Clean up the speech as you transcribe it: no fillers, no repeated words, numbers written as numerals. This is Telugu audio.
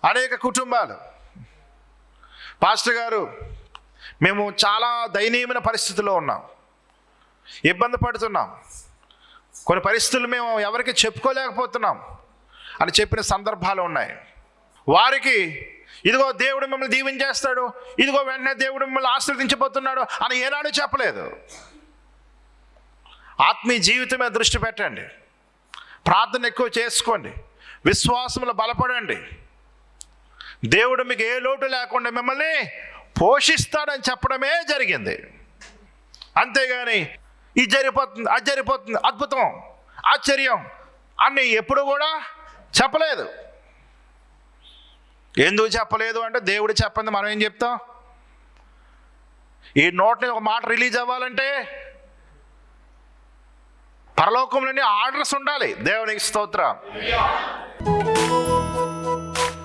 అనేక కుటుంబాలు, పాస్టర్ గారు మేము చాలా దయనీయమైన పరిస్థితుల్లో ఉన్నాం, ఇబ్బంది పడుతున్నాం, కొన్ని పరిస్థితులు మేము ఎవరికి చెప్పుకోలేకపోతున్నాం అని చెప్పిన సందర్భాలు ఉన్నాయి. వారికి ఇదిగో దేవుడు మిమ్మల్ని దీవించేస్తాడు, ఇదిగో వెంటనే దేవుడు మిమ్మల్ని ఆశీర్వదించబోతున్నాడు అని ఏనాడు చెప్పలేదు. ఆత్మీయ జీవితం మీద దృష్టి పెట్టండి, ప్రార్థన ఎక్కువ చేసుకోండి, విశ్వాసంలో బలపడండి. దేవుడు మీకు ఏ లోటు లేకుండా మిమ్మల్ని పోషిస్తాడని చెప్పడమే జరిగింది. అంతేగాని ఇది జరిగిపోతుంది, అది జరిగిపోతుంది, అద్భుతం, ఆశ్చర్యం అని ఎప్పుడు కూడా చెప్పలేదు. ఎందుకు చెప్పలేదు అంటే దేవుడు చెప్పింది మనం ఏం చెప్తాం? ఈ నోట్ని ఒక మాట రిలీజ్ అవ్వాలంటే పరలోకంలోని ఆర్డర్స్ ఉండాలి. దేవునికి స్తోత్రం.